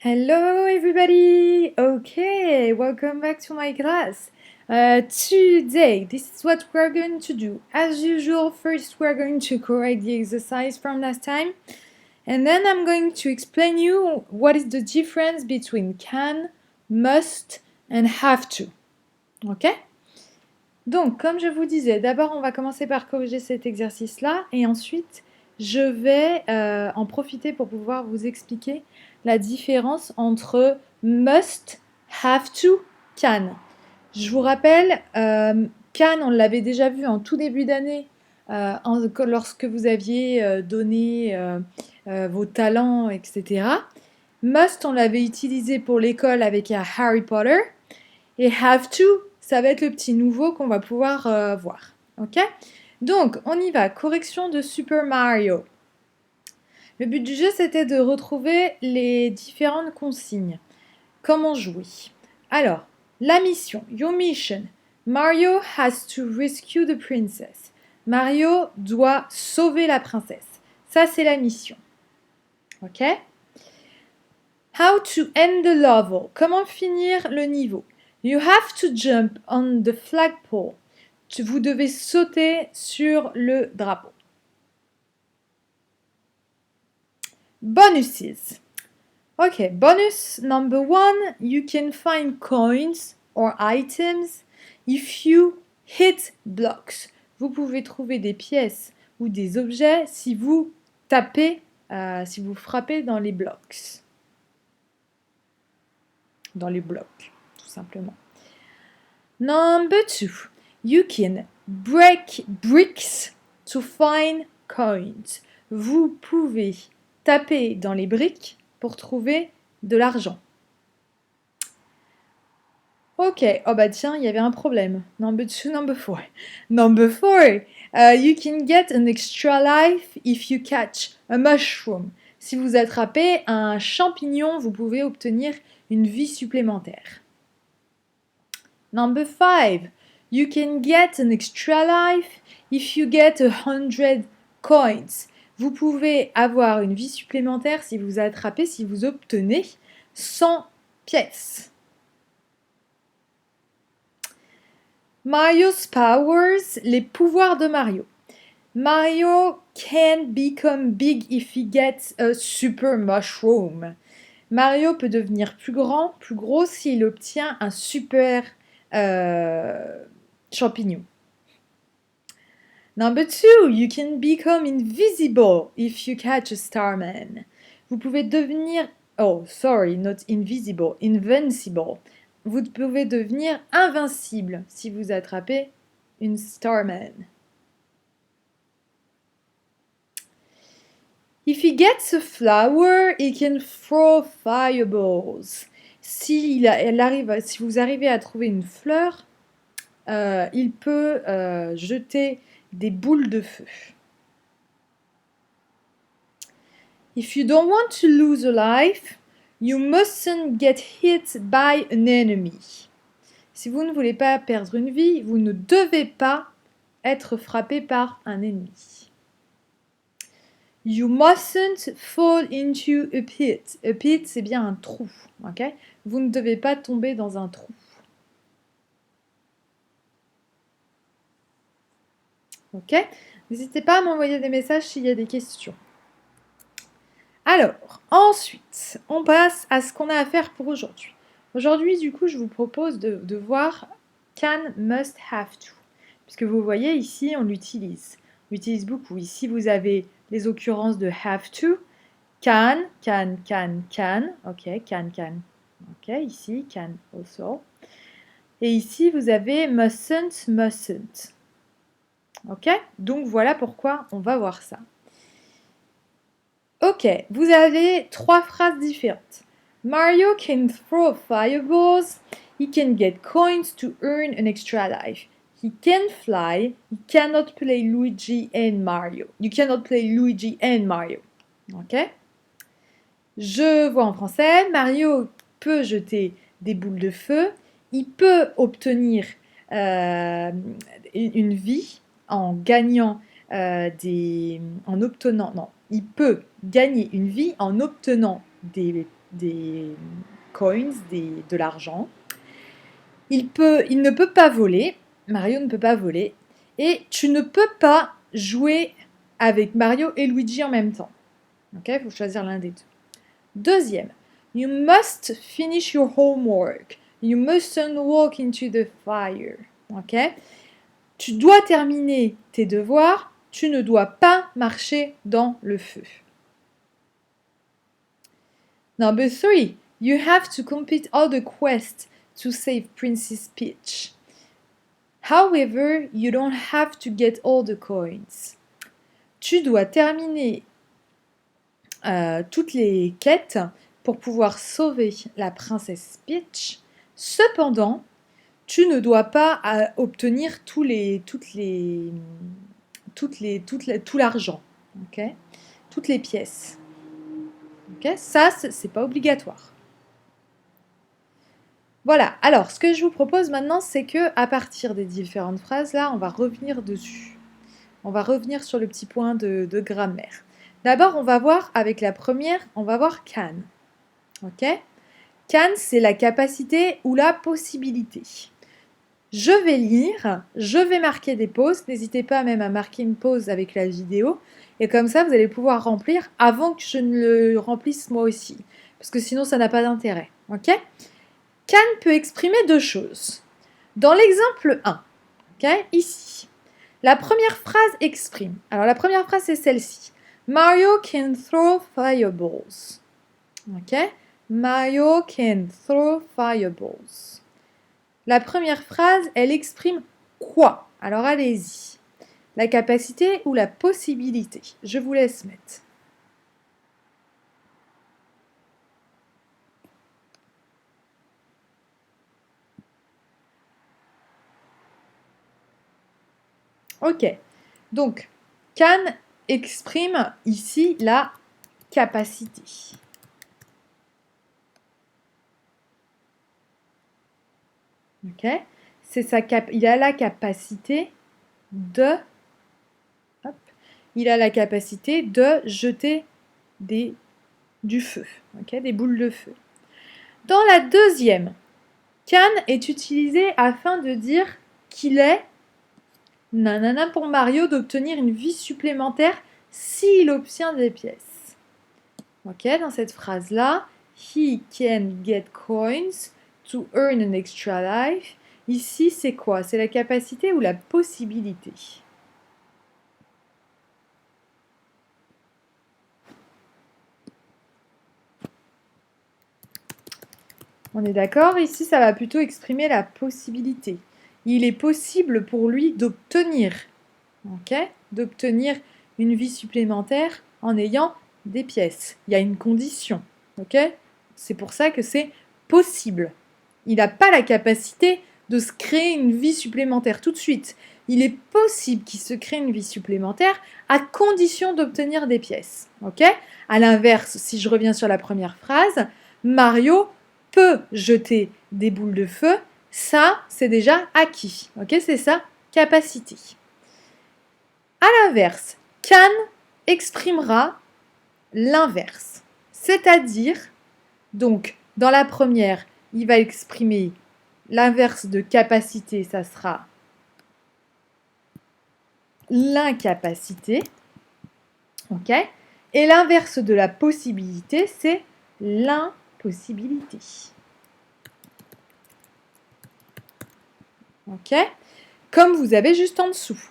Hello everybody! Okay, welcome back to my class. Today, this is what we're going to do. As usual, first we're going to correct the exercise from last time, and then I'm going to explain you what is the difference between can, must, and have to. Ok? Donc, comme je vous disais, d'abord on va commencer par corriger cet exercice-là, et ensuite je vais en profiter pour pouvoir vous expliquer la différence entre must, have to, can. Je vous rappelle, can, on l'avait déjà vu en tout début d'année, lorsque vous aviez donné vos talents, etc. Must, on l'avait utilisé pour l'école avec Harry Potter. Et have to, ça va être le petit nouveau qu'on va pouvoir voir. Ok? Donc, on y va. Correction de Super Mario. Le but du jeu, c'était de retrouver les différentes consignes. Comment jouer? Alors, la mission. Your mission. Mario has to rescue the princess. Mario doit sauver la princesse. Ça, c'est la mission. Ok? How to end the level. Comment finir le niveau? You have to jump on the flagpole. Vous devez sauter sur le drapeau. Bonuses. Okay, bonus number 1, you can find coins or items if you hit blocks. Vous pouvez trouver des pièces ou des objets si vous tapez, si vous frappez dans les blocs. Dans les blocs, tout simplement. Number 2, you can break bricks to find coins. Vous pouvez taper dans les briques pour trouver de l'argent. Ok, oh bah tiens, il y avait un problème. Number 2, number 4. Number 4, you can get an extra life if you catch a mushroom. Si vous attrapez un champignon, vous pouvez obtenir une vie supplémentaire. Number 5, you can get an extra life if you get 100 coins. Vous pouvez avoir une vie supplémentaire si vous attrapez, si vous obtenez 100 pièces. Mario's powers, les pouvoirs de Mario. Mario can become big if he gets a super mushroom. Mario peut devenir plus grand, plus gros s'il obtient un super champignon. Number 2, you can become invisible if you catch a Starman. Vous pouvez devenir, oh sorry, not invisible, invincible. Vous pouvez devenir invincible si vous attrapez une Starman. If he gets a flower, he can throw fireballs. Si vous arrivez à trouver une fleur, il peut jeter des boules de feu. If you don't want to lose a life, you mustn't get hit by an enemy. Si vous ne voulez pas perdre une vie, vous ne devez pas être frappé par un ennemi. You mustn't fall into a pit. A pit, c'est bien un trou. Okay? Vous ne devez pas tomber dans un trou. Ok? N'hésitez pas à m'envoyer des messages s'il y a des questions. Alors, ensuite, on passe à ce qu'on a à faire pour aujourd'hui. Aujourd'hui, du coup, je vous propose de voir can, must, have to. Puisque vous voyez, ici, on l'utilise. On l'utilise beaucoup. Ici, vous avez les occurrences de have to. Can, can, can, can. Ok, can, can. Ok, ici, can also. Et ici, vous avez mustn't, mustn't. Ok, donc voilà pourquoi on va voir ça. Ok, vous avez 3 phrases différentes. Mario can throw fireballs. He can get coins to earn an extra life. He can fly. He cannot play Luigi and Mario. You cannot play Luigi and Mario. Ok? Je vois en français. Mario peut jeter des boules de feu. Il peut obtenir une vie en gagnant en obtenant, non, il peut gagner une vie en obtenant des des coins, de l'argent. Il ne peut pas voler. Mario ne peut pas voler. Et tu ne peux pas jouer avec Mario et Luigi en même temps. Ok, il faut choisir l'un des deux. Deuxième, you must finish your homework. You mustn't walk into the fire. Ok, tu dois terminer tes devoirs. Tu ne dois pas marcher dans le feu. Number 3, you have to complete all the quests to save Princess Peach. However, you don't have to get all the coins. Tu dois terminer toutes les quêtes pour pouvoir sauver la princesse Peach. Cependant, tu ne dois pas obtenir tout l'argent, ok, toutes les pièces. Ok, ça, c'est pas obligatoire. Voilà, alors ce que je vous propose maintenant, c'est que à partir des différentes phrases, là, on va revenir dessus. On va revenir sur le petit point de grammaire. D'abord, on va voir avec la première, on va voir can. Ok? Can, c'est la capacité ou la possibilité. Je vais lire, je vais marquer des pauses. N'hésitez pas même à marquer une pause avec la vidéo. Et comme ça, vous allez pouvoir remplir avant que je ne le remplisse moi aussi. Parce que sinon, ça n'a pas d'intérêt. Ok? Can peut exprimer deux choses. Dans l'exemple 1, ok, ici, la première phrase exprime. Alors la première phrase c'est celle-ci. Mario can throw fireballs. Ok, Mario can throw fireballs. La première phrase, elle exprime quoi? Alors allez-y. La capacité ou la possibilité? Je vous laisse mettre. Ok, donc can exprime ici la capacité. Ok, il a la capacité de, hop, il a la capacité de jeter du feu, ok, des boules de feu. Dans la deuxième, can est utilisé afin de dire qu'il est nanana pour Mario d'obtenir une vie supplémentaire s'il obtient des pièces. Ok, dans cette phrase-là, he can get coins to earn an extra life. Ici, c'est quoi? C'est la capacité ou la possibilité? On est d'accord? Ici, ça va plutôt exprimer la possibilité. Il est possible pour lui d'obtenir, ok, d'obtenir une vie supplémentaire en ayant des pièces. Il y a une condition, ok? C'est pour ça que c'est possible. Il n'a pas la capacité de se créer une vie supplémentaire tout de suite. Il est possible qu'il se crée une vie supplémentaire à condition d'obtenir des pièces, ok? À l'inverse, si je reviens sur la première phrase, Mario peut jeter des boules de feu, ça, c'est déjà acquis. Ok, c'est sa capacité. À l'inverse, can exprimera l'inverse. C'est-à-dire, donc, dans la première, il va exprimer l'inverse de capacité, ça sera l'incapacité. Ok, et l'inverse de la possibilité, c'est l'impossibilité. Ok, comme vous avez juste en dessous.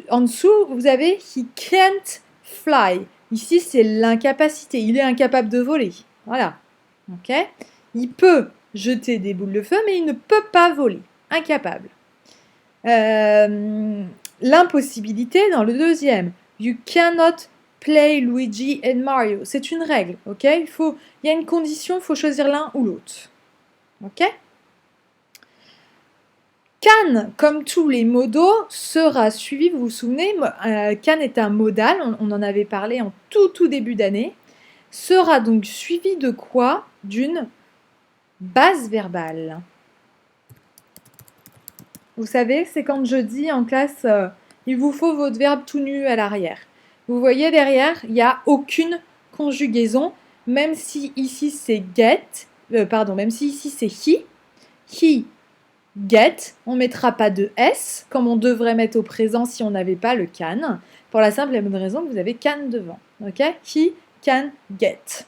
En dessous, vous avez he can't fly. Ici, c'est l'incapacité. Il est incapable de voler. Voilà. Ok, il peut jeter des boules de feu, mais il ne peut pas voler. Incapable. L'impossibilité dans le deuxième. You cannot play Luigi and Mario. C'est une règle. Ok, il y a une condition, il faut choisir l'un ou l'autre. Ok. Can, comme tous les modaux, sera suivi, vous vous souvenez, can est un modal, on en avait parlé en tout début d'année, sera donc suivi de quoi? D'une base verbale. Vous savez, c'est quand je dis en classe, il vous faut votre verbe tout nu à l'arrière. Vous voyez derrière, il n'y a aucune conjugaison, même si ici c'est get, même si ici c'est he, get, on ne mettra pas de S, comme on devrait mettre au présent si on n'avait pas le can, pour la simple et bonne raison que vous avez can devant. Ok? He can get.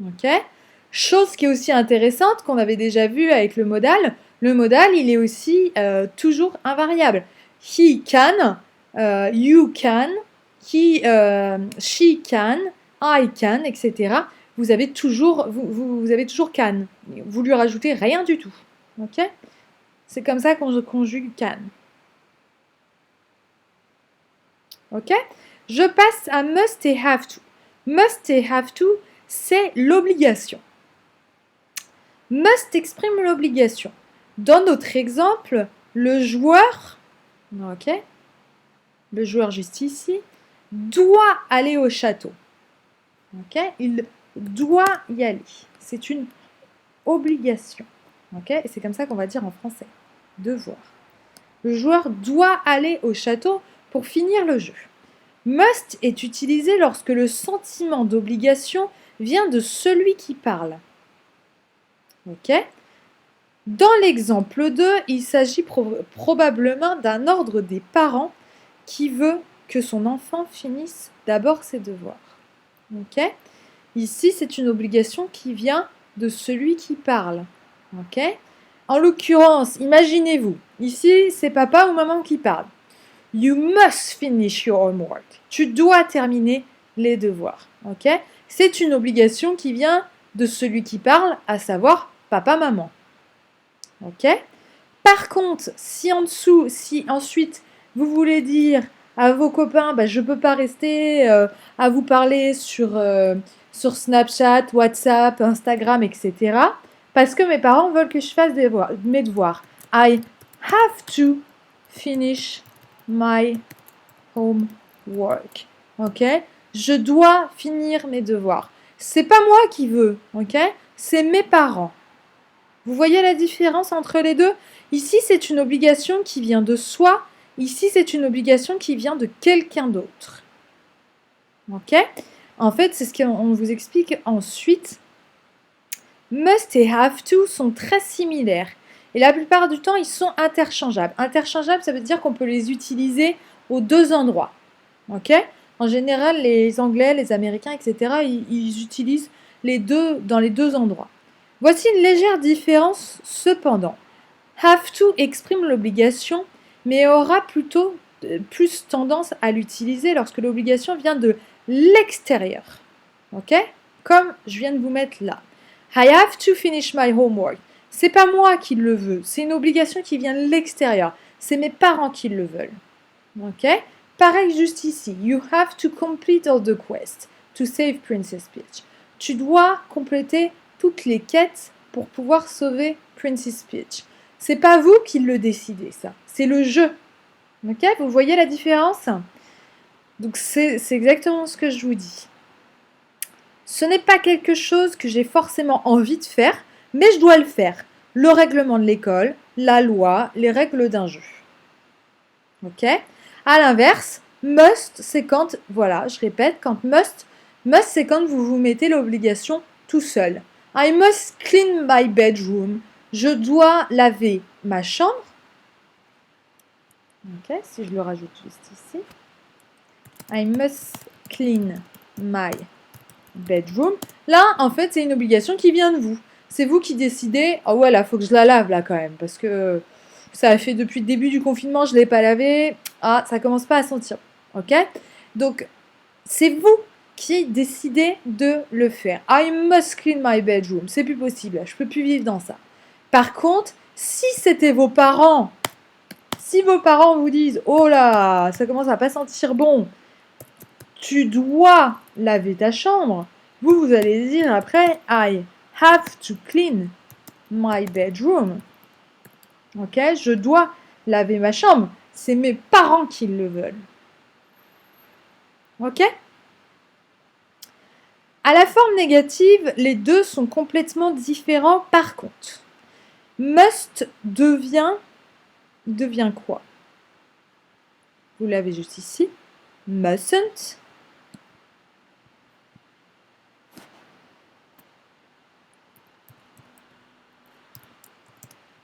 Ok? Chose qui est aussi intéressante, qu'on avait déjà vu avec le modal, il est aussi toujours invariable. He can, you can, she can, I can, etc. Vous avez toujours can. Vous lui rajoutez rien du tout. Ok? C'est comme ça qu'on conjugue can. Ok? Je passe à must et have to. Must et have to, c'est l'obligation. Must exprime l'obligation. Dans notre exemple, le joueur, ok, le joueur juste ici, doit aller au château. Ok, il doit y aller. C'est une obligation. Ok, et c'est comme ça qu'on va dire en français. Devoir. Le joueur doit aller au château pour finir le jeu. Must est utilisé lorsque le sentiment d'obligation vient de celui qui parle. Ok? Dans l'exemple 2, il s'agit probablement d'un ordre des parents qui veut que son enfant finisse d'abord ses devoirs. Ok? Ici, c'est une obligation qui vient de celui qui parle. Ok? En l'occurrence, imaginez-vous, ici, c'est papa ou maman qui parle. You must finish your homework. Tu dois terminer les devoirs. Ok? C'est une obligation qui vient de celui qui parle, à savoir papa-maman. Ok? Par contre, si ensuite vous voulez dire à vos copains, bah, je ne peux pas rester à vous parler sur Snapchat, WhatsApp, Instagram, etc. Parce que mes parents veulent que je fasse mes devoirs. I have to finish my homework. Ok? Je dois finir mes devoirs. C'est pas moi qui veux, ok? C'est mes parents. Vous voyez la différence entre les deux? Ici, c'est une obligation qui vient de soi. Ici, c'est une obligation qui vient de quelqu'un d'autre. Ok? En fait, c'est ce qu'on vous explique ensuite. Must et have to sont très similaires. Et la plupart du temps, ils sont interchangeables. Interchangeables, ça veut dire qu'on peut les utiliser aux deux endroits. Ok? En général, les Anglais, les Américains, etc., ils utilisent les deux dans les deux endroits. Voici une légère différence cependant. Have to exprime l'obligation, mais aura plutôt plus tendance à l'utiliser lorsque l'obligation vient de l'extérieur. Ok? Comme je viens de vous mettre là. I have to finish my homework. C'est pas moi qui le veux, c'est une obligation qui vient de l'extérieur. C'est mes parents qui le veulent. Ok? Pareil juste ici. You have to complete all the quests to save Princess Peach. Tu dois compléter toutes les quêtes pour pouvoir sauver Princess Peach. C'est pas vous qui le décidez, ça. C'est le jeu. Ok? Vous voyez la différence? Donc c'est exactement ce que je vous dis. Ce n'est pas quelque chose que j'ai forcément envie de faire, mais je dois le faire. Le règlement de l'école, la loi, les règles d'un jeu. Ok? À l'inverse, must, c'est quand, voilà, je répète, quand must, c'est quand vous vous mettez l'obligation tout seul. I must clean my bedroom. Je dois laver ma chambre. Ok, si je le rajoute juste ici. I must clean my bedroom. Là, en fait, c'est une obligation qui vient de vous. C'est vous qui décidez, oh ouais, là, faut que je la lave, là, quand même, parce que ça a fait depuis le début du confinement, je ne l'ai pas lavé. Ah, ça commence pas à sentir. Ok? Donc, c'est vous qui décidez de le faire. I must clean my bedroom. C'est plus possible. Je peux plus vivre dans ça. Par contre, si c'était vos parents, si vos parents vous disent, oh là, ça commence à pas sentir bon, tu dois laver ta chambre, vous allez dire après, I have to clean my bedroom. Ok, je dois laver ma chambre. C'est mes parents qui le veulent. Ok? À la forme négative, les deux sont complètement différents par contre. Must devient quoi? Vous l'avez juste ici. Mustn't.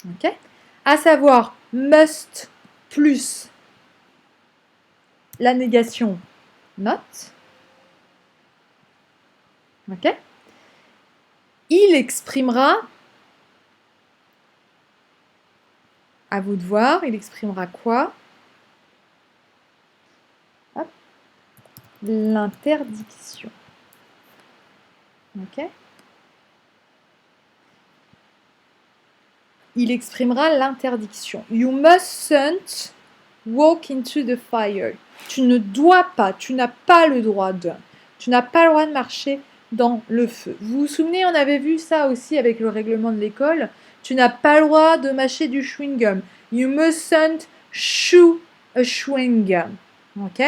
Ok? À savoir must plus la négation not. Ok? Il exprimera, à vous de voir, il exprimera quoi? Hop. L'interdiction. Ok? Il exprimera l'interdiction. You mustn't walk into the fire. Tu ne dois pas, tu n'as pas le droit de. Tu n'as pas le droit de marcher dans le feu. Vous vous souvenez, on avait vu ça aussi avec le règlement de l'école. Tu n'as pas le droit de mâcher du chewing-gum. You mustn't chew a chewing-gum. Ok?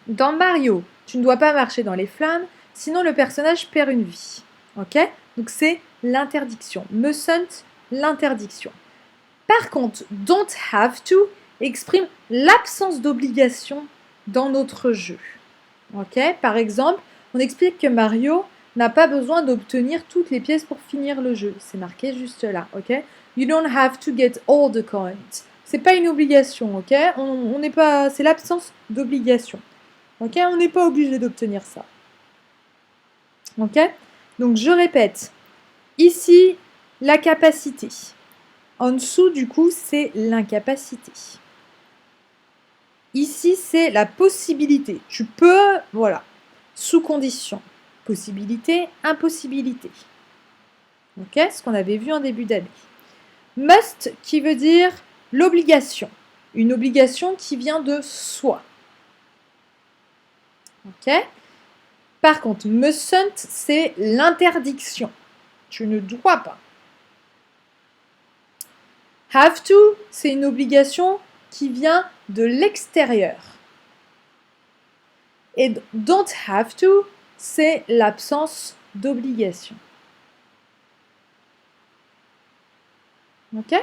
Dans Mario, tu ne dois pas marcher dans les flammes, sinon le personnage perd une vie. Ok? Donc c'est l'interdiction. Mustn't, l'interdiction. Par contre, don't have to exprime l'absence d'obligation dans notre jeu. Ok? Par exemple, on explique que Mario n'a pas besoin d'obtenir toutes les pièces pour finir le jeu. C'est marqué juste là. Ok? You don't have to get all the coins. C'est pas une obligation. Ok? On n'est pas. C'est l'absence d'obligation. Ok? On n'est pas obligé d'obtenir ça. Ok? Donc je répète. Ici, la capacité. En dessous, du coup, c'est l'incapacité. Ici, c'est la possibilité. Tu peux, voilà, sous condition. Possibilité, impossibilité. Ok? Ce qu'on avait vu en début d'année. Must, qui veut dire l'obligation. Une obligation qui vient de soi. Ok? Par contre, mustn't, c'est l'interdiction. Tu ne dois pas. Have to, c'est une obligation qui vient de l'extérieur. Et don't have to, c'est l'absence d'obligation. Ok?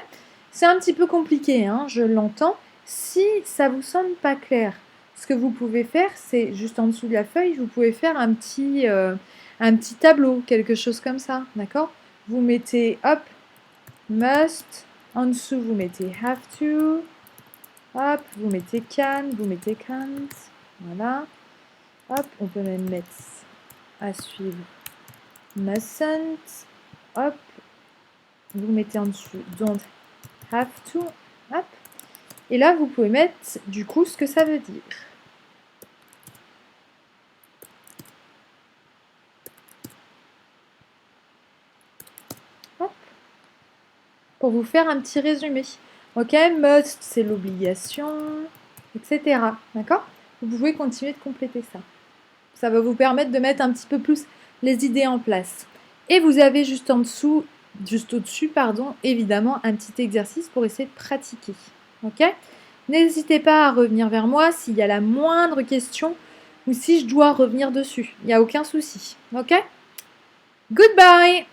C'est un petit peu compliqué, hein, je l'entends. Si ça vous semble pas clair, ce que vous pouvez faire, c'est juste en dessous de la feuille, vous pouvez faire un petit tableau, quelque chose comme ça, d'accord? Vous mettez, hop, must, en dessous vous mettez have to, hop, vous mettez can, vous mettez can't, voilà. Hop, on peut même mettre à suivre mustn't, hop, vous mettez en dessous don't have to, hop, et là vous pouvez mettre du coup ce que ça veut dire. Hop, pour vous faire un petit résumé. Ok, must c'est l'obligation, etc. D'accord? Vous pouvez continuer de compléter ça. Ça va vous permettre de mettre un petit peu plus les idées en place. Et vous avez juste en dessous, juste au-dessus, pardon, évidemment, un petit exercice pour essayer de pratiquer. Ok? N'hésitez pas à revenir vers moi s'il y a la moindre question ou si je dois revenir dessus. Il n'y a aucun souci. Ok? Goodbye!